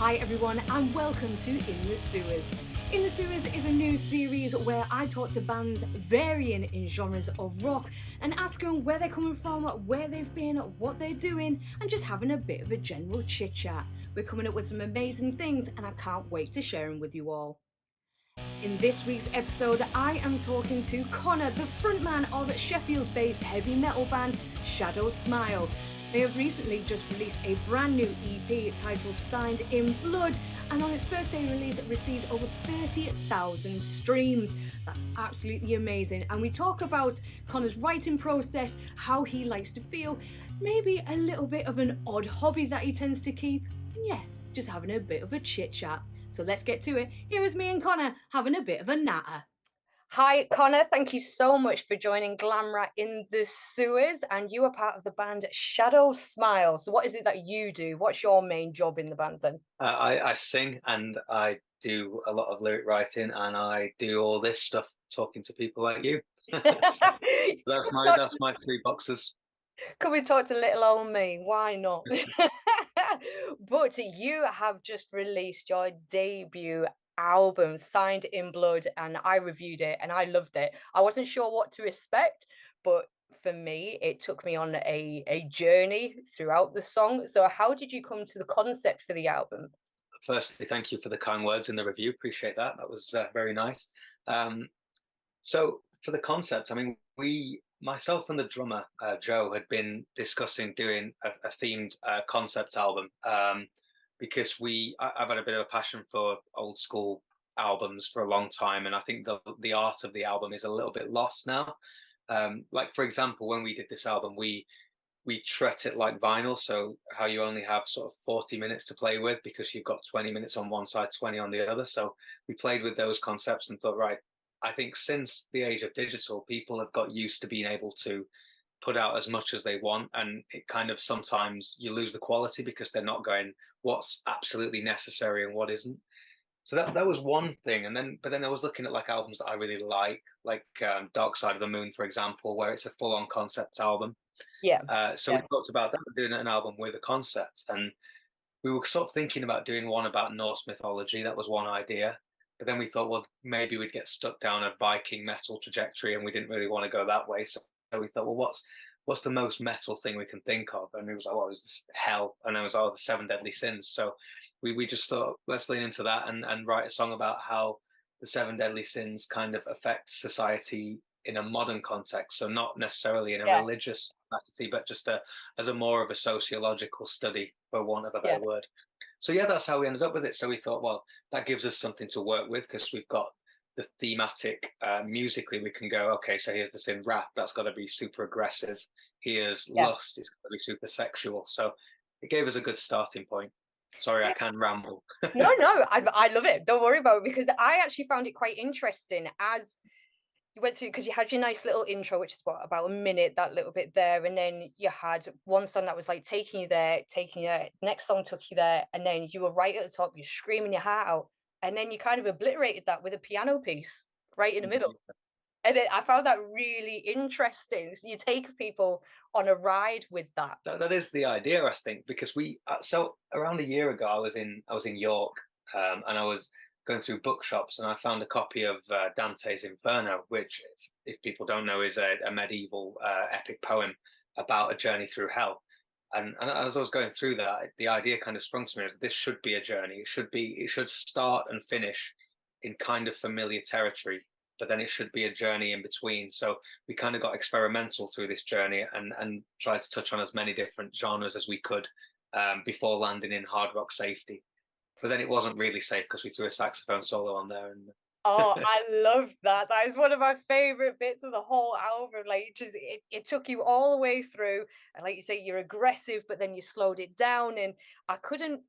Hi everyone and welcome to In the Sewers. In the Sewers is a new series where I talk to bands varying in genres of rock and ask them where they're coming from, where they've been, what they're doing, and just having a bit of a general chit chat. We're coming up with some amazing things and I can't wait to share them with you all. In this week's episode, I am talking to Connor, the frontman of Sheffield-based heavy metal band Shadow Smile. They have recently just released a brand new EP titled Signed in Blood, and on its first day release it received over 30,000 streams. That's absolutely amazing. And we talk about Connor's writing process, how he likes to feel, maybe a little bit of an odd hobby that he tends to keep, and yeah, just having a bit of a chit chat. So let's get to it. Here is me and Connor having a bit of a natter. Hi, Connor. Thank you so much for joining Glamrat in the Sewers. And you are part of the band Shadow Smile. So what is it that you do? What's your main job in the band then? I sing and I do a lot of lyric writing and I do all this stuff talking to people like you. So that's my three boxes. Could we talk to little old me? Why not? But you have just released your debut album, Signed in Blood, and I reviewed it and I loved it. I wasn't sure what to expect, but for me, it took me on a journey throughout the song. So, how did you come to the concept for the album? Firstly, thank you for the kind words in the review. Appreciate that. That was very nice. Um, so for the concept, I mean, myself and the drummer Joe had been discussing doing a themed concept album because I've had a bit of a passion for old school albums for a long time, and I think the art of the album is a little bit lost now. Like for example, when we did this album, we treat it like vinyl, so how you only have sort of 40 minutes to play with because you've got 20 minutes on one side, 20 on the other. So we played with those concepts and thought, right, I think since the age of digital, people have got used to being able to put out as much as they want, and it kind of sometimes you lose the quality because they're not going what's absolutely necessary and what isn't. So that was one thing, and then I was looking at like albums that I really like Dark Side of the Moon, for example, where it's a full-on concept album. Yeah, So we yeah, talked about that, doing an album with a concept, and we were sort of thinking about doing one about Norse mythology. That was one idea, but then we thought, well, maybe we'd get stuck down a Viking metal trajectory, and we didn't really want to go that way. So we thought, well, what's the most metal thing we can think of? And it was like, well, it was this hell, and then it was the seven deadly sins. So we just thought, let's lean into that and write a song about how the seven deadly sins kind of affect society in a modern context. So not necessarily in a yeah, religious capacity, but just as a more of a sociological study, for want of a better yeah, word. So yeah, that's how we ended up with it. So we thought, well, that gives us something to work with because we've got the thematic musically. We can go, okay, so here's the sin rap. That's got to be super aggressive. Here's yeah. lust. It's got to be super sexual. So it gave us a good starting point. Sorry, I can ramble. No, I love it. Don't worry about it because I actually found it quite interesting as you went through because you had your nice little intro, which is what about a minute, that little bit there, and then you had one song that was like taking you there, taking you there. Next song took you there, and then you were right at the top. You're screaming your heart out, and then you kind of obliterated that with a piano piece right in the middle. And I found that really interesting. So you take people on a ride with that. That is the idea, I think, because so around a year ago, I was in York, and I was going through bookshops, and I found a copy of Dante's Inferno, which, if people don't know, is a medieval epic poem about a journey through hell. And as I was going through that, the idea kind of sprung to me as this should be a journey. It should start and finish in kind of familiar territory, but then it should be a journey in between. So we kind of got experimental through this journey and tried to touch on as many different genres as we could before landing in hard rock safety. But then it wasn't really safe because we threw a saxophone solo on there. And Oh, I love that. That is one of my favorite bits of the whole album. Like, it took you all the way through, and like you say, you're aggressive, but then you slowed it down. And I couldn't,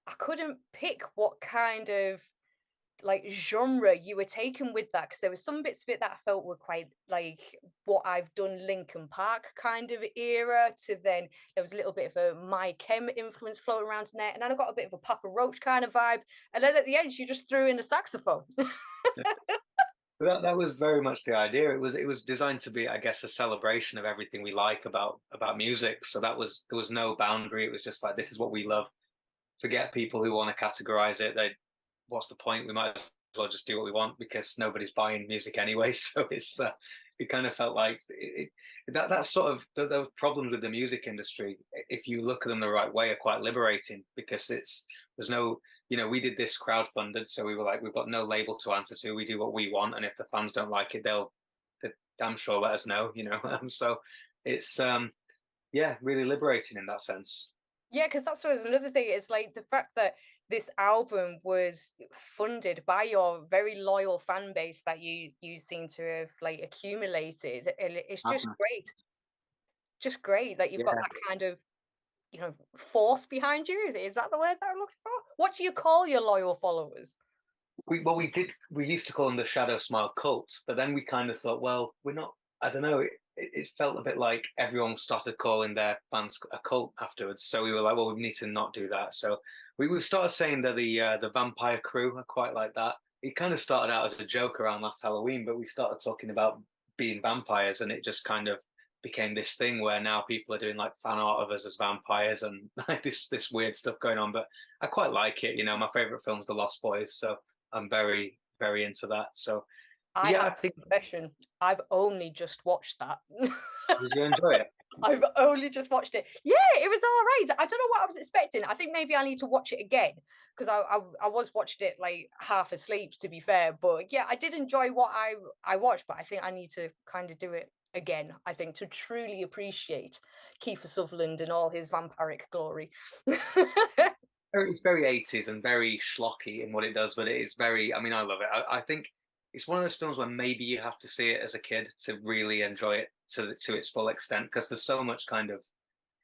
I couldn't pick what kind of like genre you were taken with that because there was some bits of it that I felt were quite like what I've done Linkin Park kind of era to then there was a little bit of a My Chem influence floating around in there and then I got a bit of a Papa Roach kind of vibe and then at the end you just threw in a saxophone. that was very much the idea. It was designed to be, I guess, a celebration of everything we like about music. So there was no boundary. It was just like, this is what we love. forget people who want to categorize it. They, what's the point? We might as well just do what we want because nobody's buying music anyway. So it kind of felt like that's sort of the problems with the music industry. If you look at them the right way, are quite liberating because there's no, we did this crowdfunded, so we were like, we've got no label to answer to. We do what we want, and if the fans don't like it, they'll damn sure let us know. So it's yeah, really liberating in that sense. Yeah, because that's always another thing. It's like the fact that this album was funded by your very loyal fan base that you seem to have like accumulated, and it's just great that you've got Yeah. that kind of force behind you. Is that the word that I'm looking for? What do you call your loyal followers? We used to call them the Shadow Smile cult, but then we kind of thought, well, we're not. I don't know. It felt a bit like everyone started calling their fans a cult afterwards. So we were like, well, we need to not do that. So we started saying that the Vampire Crew. I quite like that. It kind of started out as a joke around last Halloween, but we started talking about being vampires, and it just kind of became this thing where now people are doing like fan art of us as vampires and like this weird stuff going on. But I quite like it. My favorite film's The Lost Boys, so I'm very, very into that. So I yeah, have I think. a confession. I've only just watched that. Did you enjoy it? I've only just watched it. Yeah, it was all right. I don't know what I was expecting. I think maybe I need to watch it again because I was watching it like half asleep, to be fair. But yeah, I did enjoy what I watched, but I think I need to kind of do it again. I think to truly appreciate Kiefer Sutherland and all his vampiric glory. It's very 80s and very schlocky in what it does, but it is very. I mean, I love it. I think it's one of those films where maybe you have to see it as a kid to really enjoy it to its full extent because there's so much kind of.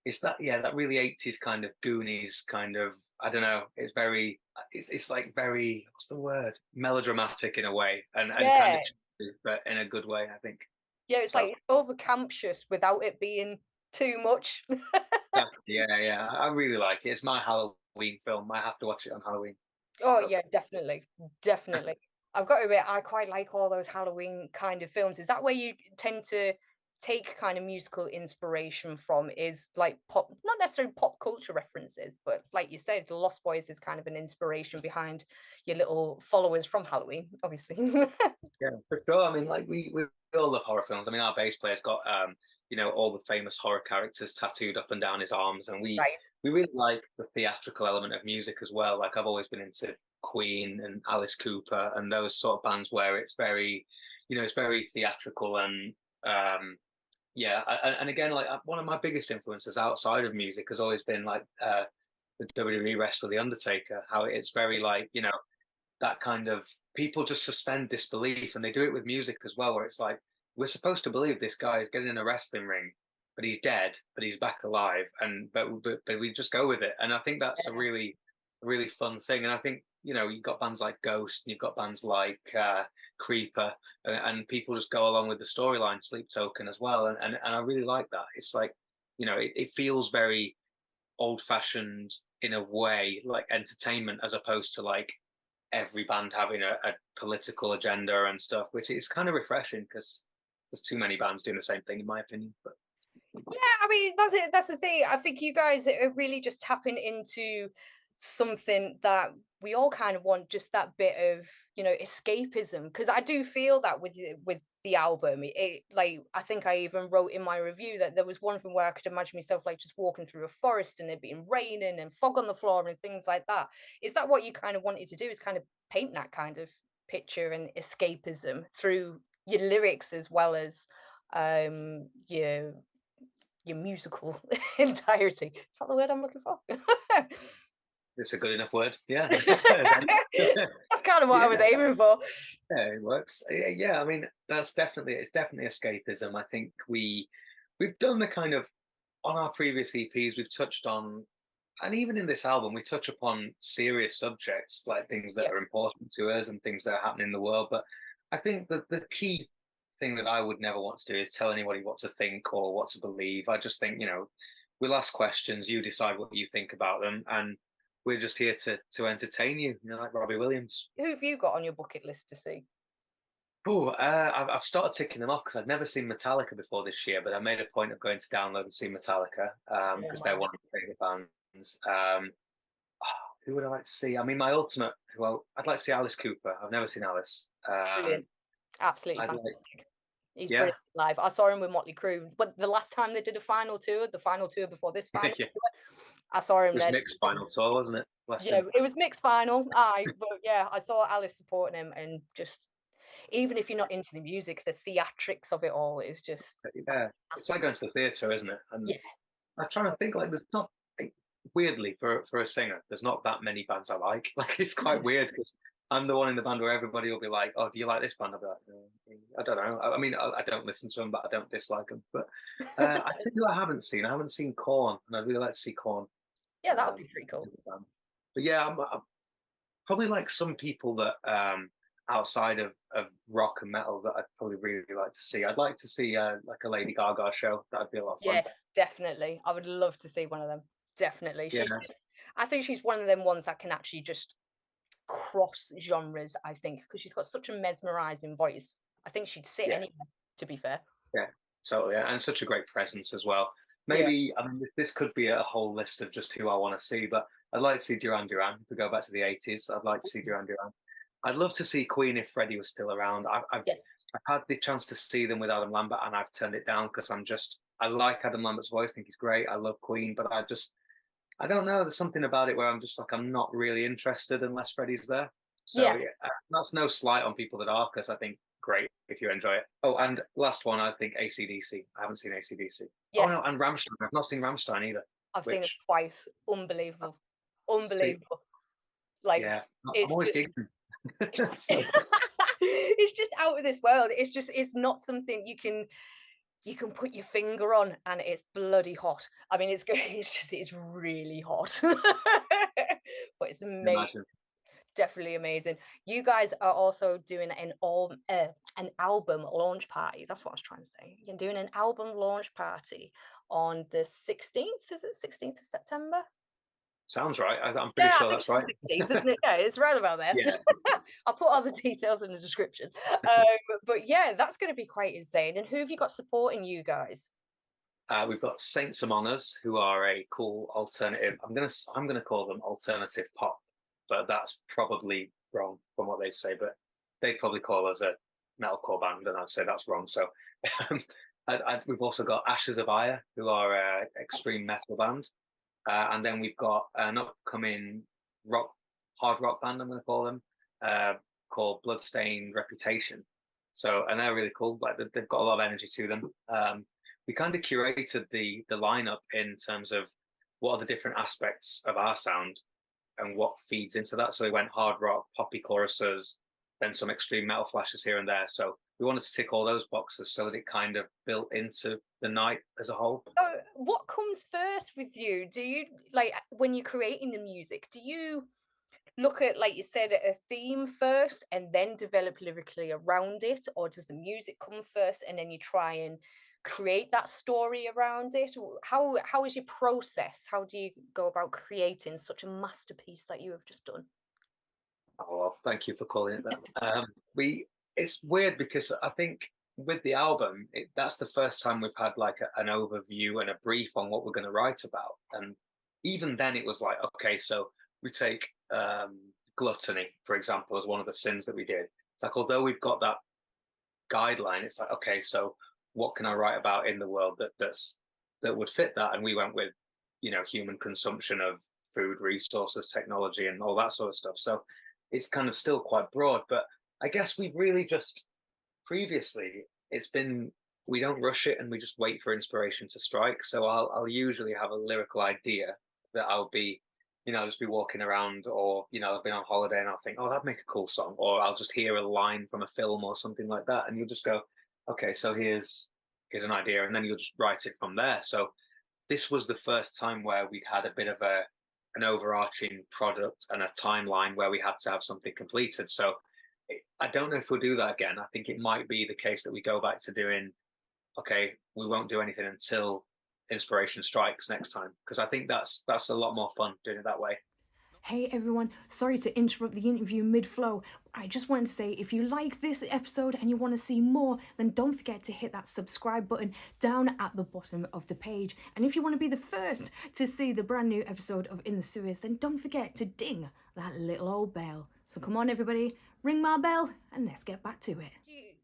It's that, yeah, that really 80s kind of Goonies kind of. I don't know. It's very. It's like very. What's the word? Melodramatic in a way, and kind Yeah, of, but in a good way, I think. yeah. It's So like it's over camptious without it being too much. yeah. I really like it. It's my Halloween film. I have to watch it on Halloween. Oh So yeah, definitely, definitely. I've got to admit, I quite like all those Halloween kind of films. Is that where you tend to take kind of musical inspiration from? Is like pop, not necessarily pop culture references, but like you said, The Lost Boys is kind of an inspiration behind your little followers from Halloween, obviously. yeah, for sure. I mean, like we all love horror films. I mean, our bass player's got all the famous horror characters tattooed up and down his arms, and we Right. we really like the theatrical element of music as well. Like I've always been into Queen and Alice Cooper and those sort of bands where it's very, it's very theatrical and yeah. And again, like one of my biggest influences outside of music has always been like the WWE wrestler, The Undertaker. How it's very like that kind of people just suspend disbelief and they do it with music as well where it's like we're supposed to believe this guy is getting in a wrestling ring but he's dead but he's back alive and but we just go with it and I think that's a really fun thing and I think you've got bands like Ghost and you've got bands like Creeper and people just go along with the storyline. Sleep Token as well and I really like that. It's like it feels very old fashioned in a way like entertainment as opposed to like every band having a political agenda and stuff, which is kind of refreshing because there's too many bands doing the same thing, in my opinion. But Yeah, I mean that's it. That's the thing. I think you guys are really just tapping into something that we all kind of want, just that bit of escapism. Because I do feel that with the album, like I think I even wrote in my review that there was one thing where I could imagine myself like just walking through a forest and it being raining and fog on the floor and things like that. Is that what you kind of wanted to do? Is kind of paint that kind of picture and escapism through your lyrics as well as your musical entirety. Is that the word I'm looking for? it's a good enough word. Yeah. That's kind of what I Yeah, was aiming for. yeah, it works. Yeah, I mean, it's definitely escapism. I think we've done the kind of on our previous EPs, we've touched on, and even in this album, we touch upon serious subjects like things that Yeah. are important to us and things that are happening in the world. But I think that the key thing that I would never want to do is tell anybody what to think or what to believe. I just think, we'll ask questions, you decide what you think about them, and we're just here to entertain you, like Robbie Williams. Who have you got on your bucket list to see? Oh, I've started ticking them off because I'd never seen Metallica before this year, but I made a point of going to download and see Metallica Oh because my they're one of my favorite bands. who would I like to see? I mean, my ultimate. Well, I'd like to see Alice Cooper. I've never seen Alice. Brilliant. Absolutely I'd like. fantastic. He's Yeah. brilliant live. I saw him with Motley Crue. But the last time they did a final tour, the final tour before this final Yeah. tour, I saw It him was then. mixed final tour, wasn't it? Bless Yeah, him. it was mixed final. But yeah, I saw Alice supporting him, and just even if you're not into the music, the theatrics of it all is just Yeah. It's like fantastic. going to the theatre, isn't it? And Yeah. I'm trying to think. Like, there's not. Weirdly, for a singer, there's not that many bands I like. Like, it's quite weird because I'm the one in the band where everybody will be like, "Oh, do you like this band?" I'll be like, I don't know. I mean, I don't listen to them, but I don't dislike them. But I think who I haven't seen Corn, and I'd really like to see Corn. Yeah, that would be pretty cool. But yeah, I'm probably like some people that outside of rock and metal that I'd probably really like to see. I'd like to see like a Lady Gaga show. That'd be a lot of fun. Yes, definitely. I would love to see one of them. Definitely. Yeah, I think she's one of them ones that can actually just cross genres, I think, because she's got such a mesmerizing voice. I think she'd sit yeah, anywhere, to be fair. yeah, totally. Yeah. And such a great presence as well. Yeah. Maybe I mean this could be a whole list of just who I want to see, but I'd like to see Duran Duran. If we go back to the 80s, I'd like to see Duran Duran. I'd love to see Queen if Freddie was still around. Yes. I've had the chance to see them with Adam Lambert, and I've turned it down because I like Adam Lambert's voice. I think he's great. I love Queen, but I don't know. There's something about it where I'm just like I'm not really interested unless Freddie's there. So Yeah. yeah, that's no slight on people that are, because I think great if you enjoy it. Oh, and last one, I think AC/DC. I haven't seen AC/DC. Oh Yes. no, and Rammstein. I've not seen Rammstein either. I've seen it Which twice. Unbelievable. see, Unbelievable. Like yeah, I'm it's always just giggling. So, it's just out of this world. It's not something you can put your finger on, and it's bloody hot. I mean, it's really hot. But it's amazing. imagine. Definitely amazing. You guys are also doing an album launch party. That's what I was trying to say. You're doing an album launch party on the 16th. Is it 16th of September? Sounds right. I'm pretty Yeah, I sure think that's it's right. the 16th, isn't it? Yeah, it's right about there. Yeah. I'll put all the details in the description. But yeah, that's going to be quite insane. And who have you got supporting you guys? We've got Saints Among Us, who are a cool alternative. I'm gonna call them alternative pop, but that's probably wrong from what they say. But they'd probably call us a metalcore band, and I'd say that's wrong. So um, we've also got Ashes of Ire, who are a extreme metal band, and then we've got an upcoming rock, hard rock band. I'm going to call them uh, called Bloodstained Reputation. So, and they're really cool. Like they've got a lot of energy to them. We kind of curated the lineup in terms of what are the different aspects of our sound and what feeds into that. So we went hard rock, poppy choruses, then some extreme metal flashes here and there. So we wanted to tick all those boxes so that it kind of built into the night as a whole. So, what comes first with you? Do you like when you're creating the music? Do you look at, like you said, a theme first and then develop lyrically around it, or does the music come first and then you try and create that story around it? How is your process? How do you go about creating such a masterpiece that you have just done? Oh, well, thank you for calling it that. We It's weird because I think with the album, that's the first time we've had like an overview and a brief on what we're going to write about. And even then, it was like, okay, so we take gluttony, for example, as one of the sins that we did. It's like, although we've got that guideline, it's like, okay, so what can I write about in the world that would fit that? And we went with, human consumption of food, resources, technology, and all that sort of stuff. So it's kind of still quite broad, but I guess we've really just previously it's been we don't rush it and we just wait for inspiration to strike. So I'll usually have a lyrical idea that I'll be, just be walking around, or I've been on holiday and I'll think, oh, that'd make a cool song, or I'll just hear a line from a film or something like that, and you'll just go, okay, so here's an idea, and then you'll just write it from there. So this was the first time where we'd had a bit of an overarching product and a timeline where we had to have something completed. So I don't know if we'll do that again. I think it might be the case that we go back to doing, okay, we won't do anything until inspiration strikes next time, because I think that's a lot more fun doing it that way. Hey everyone, sorry to interrupt the interview mid-flow. I just wanted to say if you like this episode and you want to see more, then don't forget to hit that subscribe button down at the bottom of the page. And if you want to be the first to see the brand new episode of In the Sewers, then don't forget to ding that little old bell. So come on everybody, ring my bell and let's get back to it.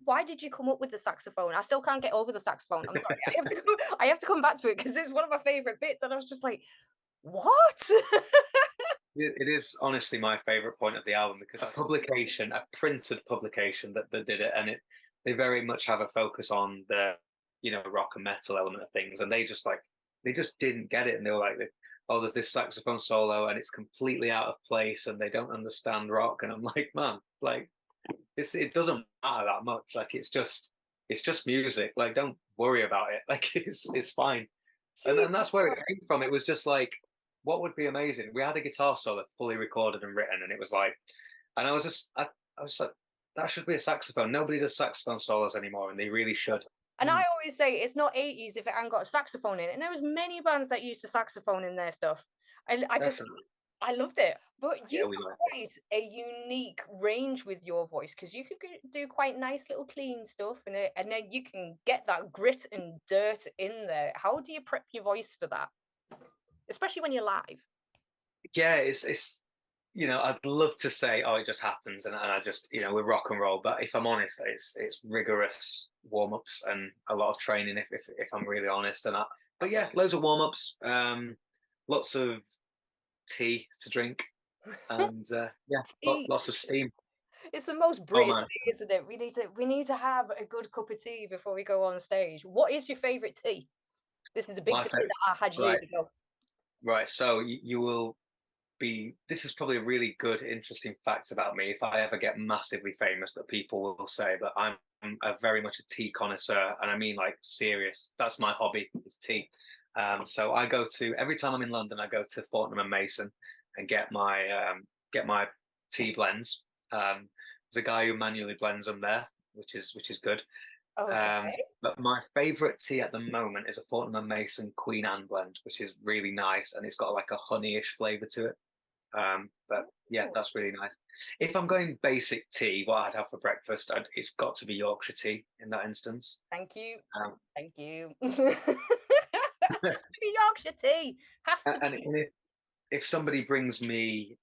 Why did you come up with the saxophone? I still can't get over the saxophone. I'm sorry. I have to come back to it because it's one of my favorite bits, and I was just like, what? It is honestly my favorite point of the album because a publication, a printed publication that did it, and they very much have a focus on the rock and metal element of things, and they just didn't get it, and they were like, oh, there's this saxophone solo, and it's completely out of place, and they don't understand rock, and I'm like, man, like it doesn't matter that much, like it's just music, like don't worry about it, like it's fine, and that's where it came from. It was just like, what would be amazing? We had a guitar solo fully recorded and written, and it was like, and I was like, that should be a saxophone. Nobody does saxophone solos anymore, and they really should. And I always say it's not 80s if it hadn't got a saxophone in it. And there was many bands that used a saxophone in their stuff. I loved it. But you've got quite a unique range with your voice because you could do quite nice little clean stuff in it, and then you can get that grit and dirt in there. How do you prep your voice for that? Especially when you're live. Yeah, it's I'd love to say, oh, it just happens, and I just, we're rock and roll. But if I'm honest, it's rigorous warm ups and a lot of training. If I'm really honest, but yeah, loads of warm ups, lots of tea to drink, and lots of steam. It's the most British thing, isn't it? We need to have a good cup of tea before we go on stage. What is your favourite tea? This is a big debate that I had years ago. Right, so you will be. This is probably a really good, interesting fact about me. If I ever get massively famous, that people will say, but I'm very much a tea connoisseur, and I mean like serious. That's my hobby, is tea. So I go to, every time I'm in London, I go to Fortnum and Mason and get my tea blends. There's a guy who manually blends them there, which is good. Okay. But my favorite tea at the moment is a Fortnum and Mason Queen Anne blend, which is really nice, and it's got like a honeyish flavor to it. But yeah, that's really nice. If I'm going basic tea, what I'd have for breakfast, it's got to be Yorkshire tea in that instance. Thank you. Thank you. Has to be Yorkshire tea. Has to be. And if somebody brings me,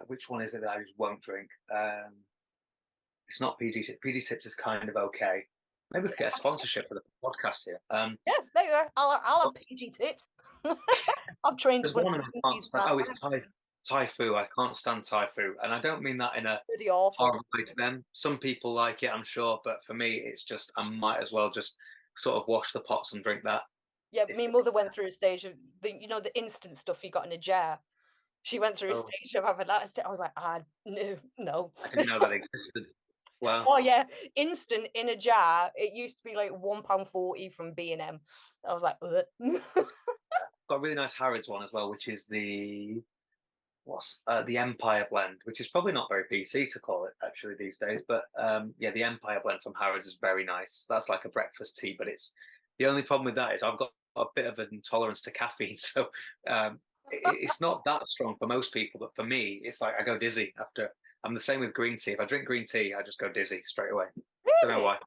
which one is it that I just won't drink? It's not PG Tips. PG Tips is kind of okay. Maybe we could get a sponsorship for the podcast here. Yeah, there you go. I'll have PG Tips. I've trained. There's one it's Thai Fu. I can't stand Thai Fu, and I don't mean that in a horrible way to them. Some people like it, I'm sure, but for me, it's just, I might as well just sort of wash the pots and drink that. Yeah, my mother went through a stage of the instant stuff you got in a jar. She went through a stage of having that. I was like, no. I didn't know that existed. Wow. Oh yeah, instant in a jar. It used to be like £1.40 from B&M. I was like, ugh. Got a really nice Harrods one as well, which is the Empire blend, which is probably not very PC to call it actually these days, but yeah, the Empire blend from Harrods is very nice. That's like a breakfast tea, but it's, the only problem with that is I've got a bit of an intolerance to caffeine, so it's not that strong for most people, but for me, it's like I go dizzy after. I'm the same with green tea. If I drink green tea, I just go dizzy straight away. Really? Don't know why.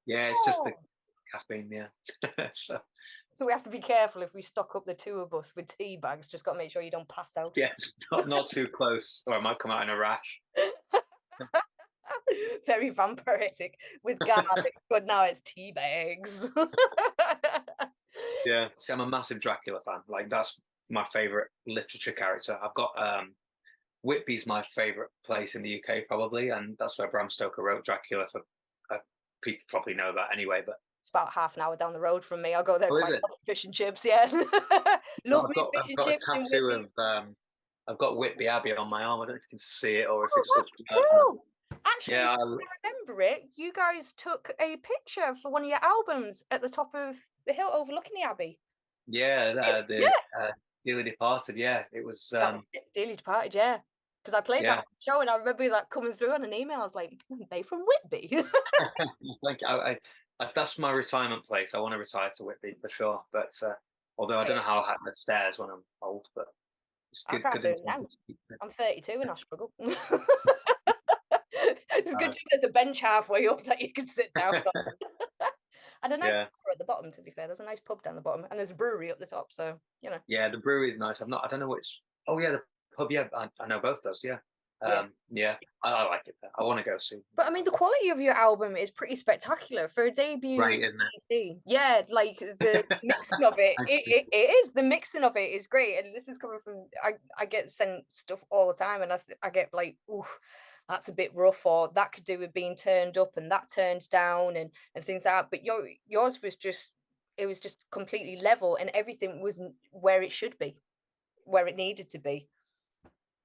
Yeah, it's just the caffeine. Yeah. So we have to be careful if we stock up the two of us with tea bags. Just got to make sure you don't pass out. Yeah, not too close, or I might come out in a rash. Very vampiric with garlic, but now it's tea bags. Yeah, see, I'm a massive Dracula fan. Like, that's my favorite literature character. I've got Whitby's my favorite place in the UK probably, and that's where Bram Stoker wrote Dracula. For people probably know that anyway, but it's about half an hour down the road from me. I'll go there quite often. Fish and chips, yeah. Love me fish and chips. I've got a tattoo of I've got Whitby Abbey on my arm. I don't know if you can see it or if it just looks cool. Actually, yeah, I remember it. You guys took a picture for one of your albums at the top of the hill overlooking the Abbey. Yeah, Dearly Departed. Yeah, it was Dearly Departed. Yeah, because I played that show and I remember that coming through on an email. I was like, "They from Whitby." Like, that's my retirement place. I want to retire to Whitby for sure. But although I don't know how I'll have the stairs when I'm old, but It's I good, can't good do it now. intentions. I'm 32 and I struggle. It's good Uh, there's a bench halfway up that you can sit down on. And a nice yeah, bar at the bottom, to be fair. There's a nice pub down the bottom, and there's a brewery up the top, so, you know. yeah. The brewery is nice. I don't know which. Oh yeah, the pub. Yeah, I know both those. Yeah, Yeah. yeah. I like it there. I want to go soon. But, I mean, the quality of your album is pretty spectacular for a debut Great, isn't EP. Yeah, like, the it? mixing of it, Thank you. it is. The mixing of it is great, and this is coming from I get sent stuff all the time, and I get like, "Ooh, that's a bit rough," or "That could do with being turned up and that turned down," and things like that. But yours was just it was just completely level, and everything was where it should be, where it needed to be.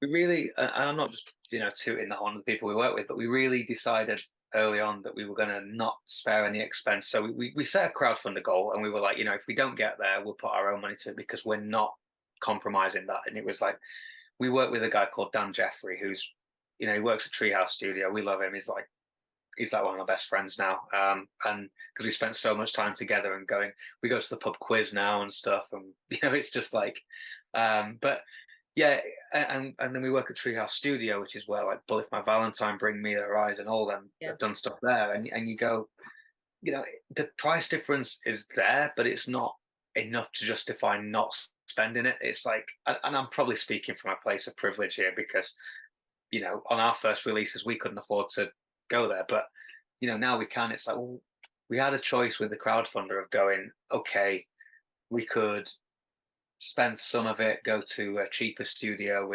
We really, and I'm not just tooting the horn of the people we work with, but we really decided early on that we were going to not spare any expense. So we set a crowdfunder goal, and we were like, if we don't get there, we'll put our own money to it because we're not compromising that. And it was like we work with a guy called Dan Jeffrey, who's he works at Treehouse Studio. We love him. He's like one of my best friends now. And because we spent so much time together and we go to the pub quiz now and stuff, and it's just like, but yeah, and then we work at Treehouse Studio, which is where like Bullet My Valentine, Bring Me the Horizon, all them Yeah. have done stuff there, and you go, the price difference is there, but it's not enough to justify not spending it. It's like, and I'm probably speaking from a place of privilege here because on our first releases we couldn't afford to go there, but now we can. It's like, well, we had a choice with the crowdfunder of going, okay, we could spend some of it, go to a cheaper studio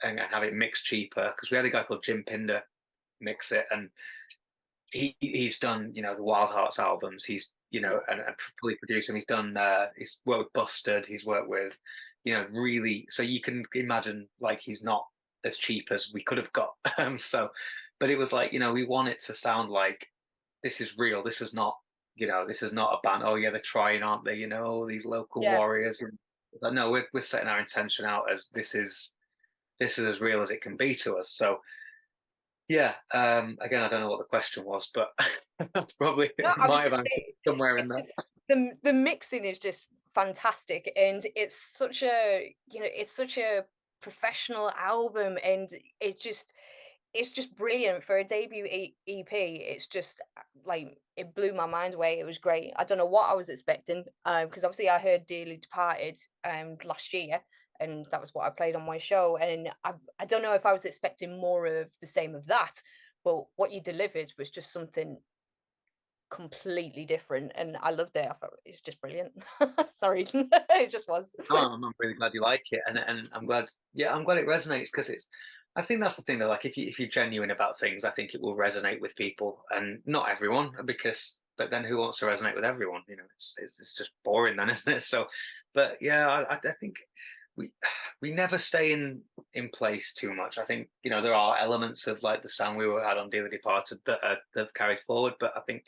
and have it mixed cheaper, because we had a guy called Jim Pinder mix it, and he's done the Wild Hearts albums. He's Yeah. and fully produced them. He's worked with Busted. He's worked with really. So you can imagine like he's not as cheap as we could have got. So, but it was like we want it to sound like this is real. This is not this is not a band. Oh yeah, they're trying, aren't they? These local Yeah. warriors. And like, no, we're setting our intention out as this is as real as it can be to us. So yeah, again, I don't know what the question was, but probably No, I was might have just answered saying, somewhere in it's there. just the mixing is just fantastic, and it's such a it's such a professional album, and it's just brilliant for a debut EP. It's just like it blew my mind away. It was great. I don't know what I was expecting, because obviously I heard Dearly Departed last year, and that was what I played on my show, and I don't know if I was expecting more of the same of that, but what you delivered was just something completely different, and I loved it. I thought it was just brilliant. Sorry, it just was. No, I'm really glad you like it, and I'm glad. Yeah, I'm glad it resonates because it's. I think that's the thing though. Like if you're genuine about things, I think it will resonate with people, and not everyone, because. But then who wants to resonate with everyone? It's just boring then, isn't it? So, but yeah, I think we we never stay in place too much. I think there are elements of like the sound we had on Dearly Departed that have carried forward, but I think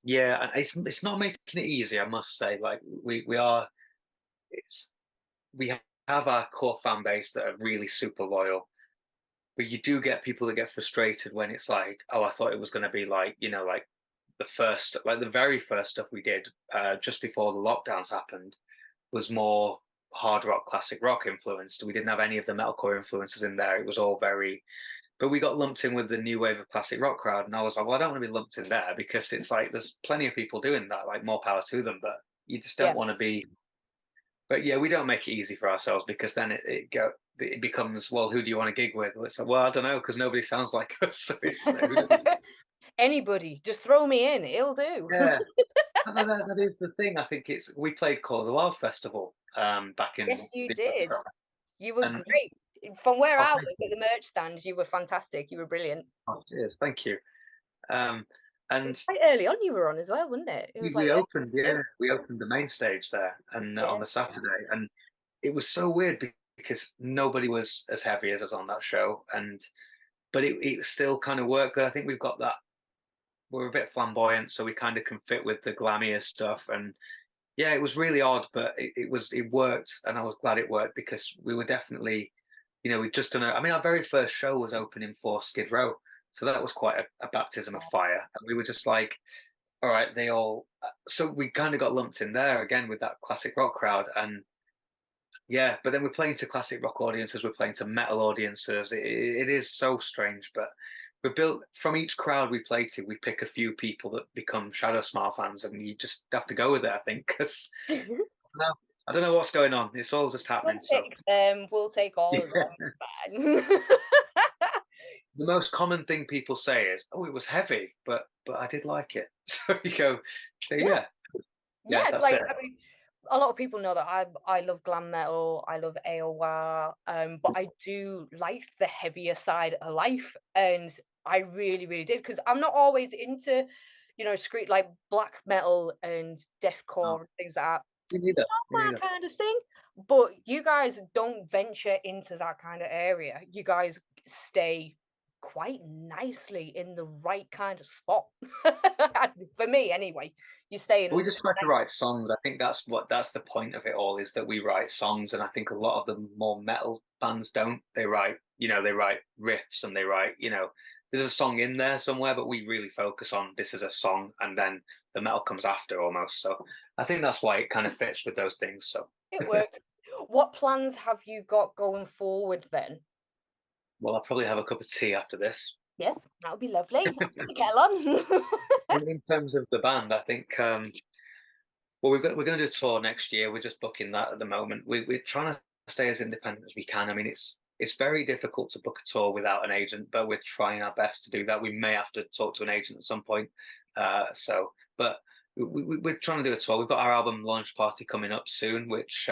yeah, and it's not making it easy. I must say, like we are it's we have our core fan base that are really super loyal, but you do get people that get frustrated when it's like, oh, I thought it was going to be like like the very first stuff we did just before the lockdowns happened was more hard rock, classic rock influenced. We didn't have any of the metalcore influences in there. It was all very, but we got lumped in with the new wave of classic rock crowd, and I was like, well, I don't want to be lumped in there because it's like there's plenty of people doing that, like more power to them, but you just don't Yeah. want to be. But yeah, we don't make it easy for ourselves because then it becomes, well, who do you want to gig with? Well, it's like, well, I don't know because nobody sounds like us. So it's Anybody, just throw me in, it'll do. yeah. That is the thing. I think we played Call of the Wild Festival back in Yes, you the did. You were and great. From where oh, I thank was at you. the merch stand, you were fantastic. You were brilliant. Oh, cheers, thank you. Um, It was and quite early on you were on as well, wasn't it? It was like we early opened, afternoon. yeah, we opened the main stage there, and on Yeah. the Saturday, and it was so weird because nobody was as heavy as us on that show, and but it still kind of worked. I think we've got that. We're a bit flamboyant, so we kind of can fit with the glammier stuff, and yeah, it was really odd, but it worked, and I was glad it worked because we were definitely, we just done. I mean, our very first show was opening for Skid Row, so that was quite a baptism of fire, and we were just like, all right, they all. So we kind of got lumped in there again with that classic rock crowd, and Yeah, but then we're playing to classic rock audiences, we're playing to metal audiences. It is so strange, but we're built from each crowd we play to. We pick a few people that become Shadow Smile fans, and you just have to go with it, I think, because no, I don't know what's going on. It's all just We'll happening. So take them. We'll take all of them. yeah. It's fine. The most common thing people say is, "Oh, it was heavy, but I did like it." So you go, so Yeah, yeah, yeah. that's Like it. I mean, a lot of people know that I love glam metal. I love AOR. But I do like the heavier side of life, and I really, really did because I'm not always into, scream like black metal and Oh, deathcore and things like that. me neither. Me My neither. kind of thing. But you guys don't venture into that kind of area. You guys stay quite nicely in the right kind of spot. For me, anyway. You stay in a We just try to nice. write songs. I think that's the point of it all, is that we write songs, and I think a lot of the more metal bands don't. They write riffs, and they write, there's a song in there somewhere, but we really focus on this is a song, and then the metal comes after almost. So I think that's why it kind of fits with those things. So It worked. What plans have you got going forward then? well, I'll probably have a cup of tea after this. Yes, that would be lovely. Get on. In terms of the band, I think well, we're going to do a tour next year. We're just booking that at the moment. We're trying to stay as independent as we can. I mean, it's very difficult to book a tour without an agent, but we're trying our best to do that. We may have to talk to an agent at some point. But we're trying to do a tour. We've got our album launch party coming up soon, which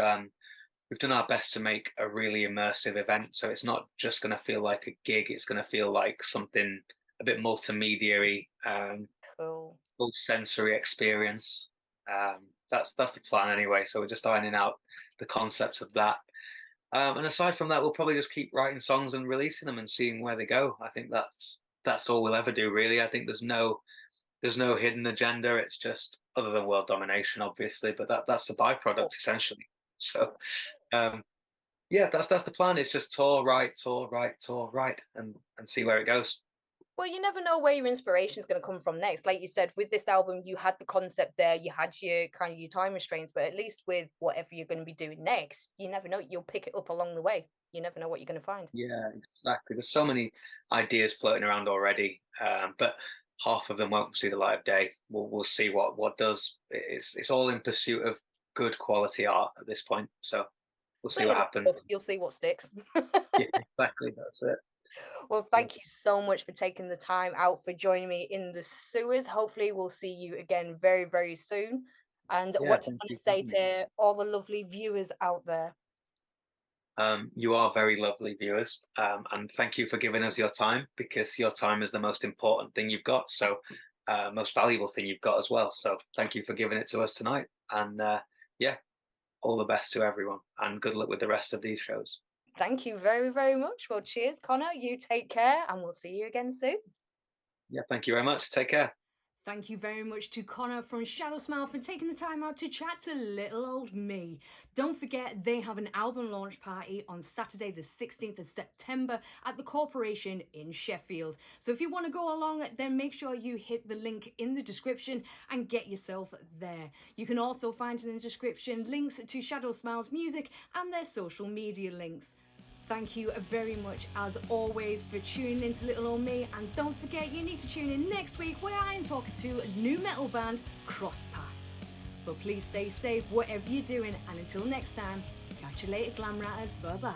we've done our best to make a really immersive event. So it's not just going to feel like a gig. It's going to feel like something a bit multimedia-y, Cool. full sensory experience. That's the plan anyway. So we're just ironing out the concept of that. And aside from that, we'll probably just keep writing songs and releasing them and seeing where they go. I think that's all we'll ever do, really. I think there's no hidden agenda. It's just, other than world domination, obviously, but that's a byproduct essentially. So yeah, that's the plan. It's just tour, write, and see where it goes. Well, you never know where your inspiration is going to come from next. Like you said, with this album, you had the concept there, you had your kind of your time restraints, but at least with whatever you're going to be doing next, you never know. You'll pick it up along the way. You never know what you're going to find. Yeah, exactly. There's so many ideas floating around already, but half of them won't see the light of day. We'll see what does. It's all in pursuit of good quality art at this point. So we'll see Put what enough happens. stuff, you'll see what sticks. Yeah, exactly. That's it. Well, Yeah, thank you so much for taking the time out for joining me in the sewers. Hopefully, we'll see you again very, very soon. And yeah. what do you Thank want you to for say having me. to all the lovely viewers out there? You are very lovely viewers, and thank you for giving us your time, because your time is the most important thing you've got. So, most valuable thing you've got as well. So, thank you for giving it to us tonight. And yeah, all the best to everyone, and good luck with the rest of these shows. Thank you very, very much. Well, cheers, Connor. You take care, and we'll see you again soon. Yeah, thank you very much. Take care. Thank you very much to Connor from Shadow Smile for taking the time out to chat to little old me. Don't forget, they have an album launch party on Saturday, the 16th of September at the Corporation in Sheffield. So if you want to go along, then make sure you hit the link in the description and get yourself there. You can also find in the description links to Shadow Smile's music and their social media links. Thank you very much, as always, for tuning in to Little Old Me. And don't forget, you need to tune in next week where I am talking to a new metal band, Cross Paths. But please stay safe, whatever you're doing. And until next time, catch you later, Glamratters. Bye-bye.